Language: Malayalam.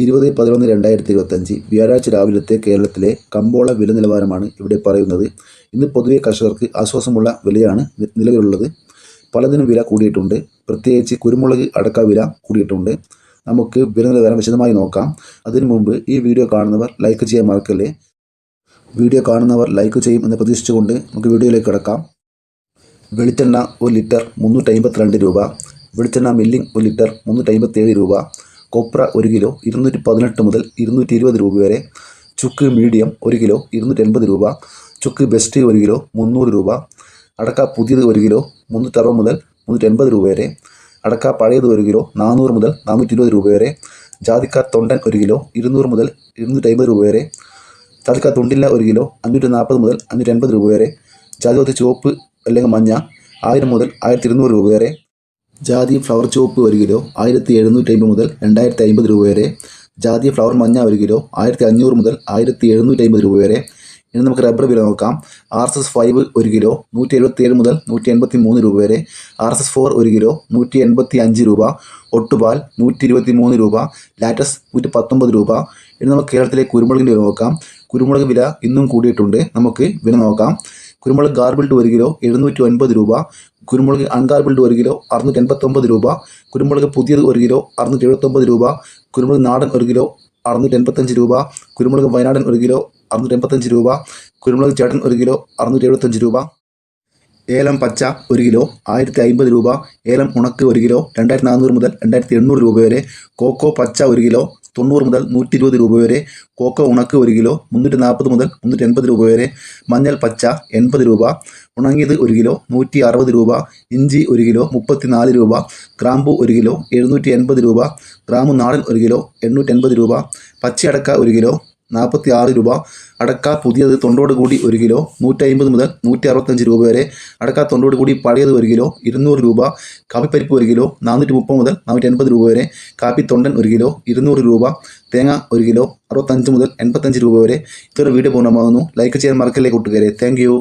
20/11/2025 വ്യാഴാഴ്ച രാവിലത്തെ കേരളത്തിലെ കമ്പോള വില നിലവാരമാണ് ഇവിടെ പറയുന്നത്. ഇന്ന് പൊതുവെ കർഷകർക്ക് ആശ്വാസമുള്ള വിലയാണ് നിലവിലുള്ളത്. പലതിനും വില കൂടിയിട്ടുണ്ട്. പ്രത്യേകിച്ച് കുരുമുളക്, അടക്ക വില കൂടിയിട്ടുണ്ട്. നമുക്ക് വില നിലവാരം വിശദമായി നോക്കാം. അതിനു മുമ്പ് ഈ വീഡിയോ കാണുന്നവർ ലൈക്ക് ചെയ്യാൻ മറക്കല്ലേ. വീഡിയോ കാണുന്നവർ ലൈക്ക് ചെയ്യും എന്ന് പ്രതീക്ഷിച്ചുകൊണ്ട് നമുക്ക് വീഡിയോയിലേക്ക് കടക്കാം. വെളിച്ചെണ്ണ 1 ലിറ്റർ 352 രൂപ. വെളിച്ചെണ്ണ മില്ലിംഗ് 1 ലിറ്റർ 357 രൂപ. കൊപ്ര 1 കിലോ 218 മുതൽ 220 രൂപ വരെ. ചുക്ക് മീഡിയം 1 കിലോ 280 രൂപ. ചുക്ക് ബെസ്റ്റ് 1 കിലോ 300 രൂപ. അടക്ക പുതിയത് 1 കിലോ 360 മുതൽ 380 രൂപ വരെ. അടക്ക പഴയത് 1 കിലോ 400 മുതൽ 420 രൂപ വരെ. ജാതിക്ക തൊണ്ടൻ 1 കിലോ 200 മുതൽ 250 രൂപ വരെ. ജാതിക്ക തൊണ്ടില്ല 1 കിലോ 540 മുതൽ 580 രൂപ വരെ. ജാതിപത്രി ചുവപ്പ് അല്ലെങ്കിൽ മഞ്ഞ 1000 മുതൽ 1200 രൂപ വരെ. ജാതി ഫ്ലവർ ചുവപ്പ് 1 കിലോ 1750 മുതൽ 2050 രൂപ വരെ. ജാതി ഫ്ലവർ മഞ്ഞ 1 കിലോ 1500 മുതൽ 1750 രൂപ വരെ. ഇനി നമുക്ക് റബ്ബർ വില നോക്കാം. RSS5 1 കിലോ 177 മുതൽ 183 രൂപ വരെ. RSS4 1 കിലോ 185 രൂപ. ഒട്ടുപാൽ 123 രൂപ. ലാറ്റസ് 119 രൂപ. ഇനി നമുക്ക് കേരളത്തിലെ കുരുമുളകിൻ്റെ വില നോക്കാം. കുരുമുളക് വില ഇന്നും കൂടിയിട്ടുണ്ട്. നമുക്ക് വില നോക്കാം. കുരുമുളക് ഗാർബിൾഡ് 1 കിലോ 709 രൂപ. കുരുമുളക് അൺഗാർബിൾഡ് 1 കിലോ 689 രൂപ. കുരുമുളക് പുതിയത് 1 കിലോ 679 രൂപ. കുരുമുളക് നാടൻ 1 കിലോ 685 രൂപ. കുരുമുളക് വയനാടൻ 1 കിലോ 685 രൂപ. കുരുമുളക് ചേട്ടൻ 1 കിലോ 675 രൂപ. ഏലം പച്ച 1 കിലോ 1050 രൂപ. ഏലം ഉണക്ക് 1 കിലോ 2400 മുതൽ 2800 രൂപ വരെ. കോക്കോ പച്ച 1 കിലോ 90 മുതൽ 120 രൂപ വരെ. കോക്കോ ഉണക്ക് 1 കിലോ 340 മുതൽ 380 രൂപ വരെ. മഞ്ഞൾ പച്ച 80 രൂപ. ഉണങ്ങിയത് 1 കിലോ 160 രൂപ. ഇഞ്ചി 1 കിലോ 34 രൂപ. ഗ്രാമ്പു 1 കിലോ 780 രൂപ. ഗ്രാമ്പു നാടൻ 1 കിലോ 880 രൂപ. പച്ചയടക്ക 1 കിലോ 46 രൂപ. അടക്ക പുതിയത് തൊണ്ടോട് കൂടി 1 കിലോ 150 മുതൽ 165 രൂപ വരെ. അടക്ക തൊണ്ടോട് കൂടി പഴയത് 1 കിലോ 200 രൂപ. കാപ്പിപ്പരിപ്പ് 1 കിലോ 430 മുതൽ 480 രൂപ വരെ. കാപ്പി തൊണ്ടൻ 1 കിലോ 200 രൂപ. തേങ്ങ 1 കിലോ 65 മുതൽ 85 രൂപ വരെ. ഇതൊരു വീഡിയോ പൂർണ്ണമാകുന്നു. ലൈക്ക് ചെയ്യാൻ മറക്കല്ലേ കൂട്ടുകാരെ. Thank you.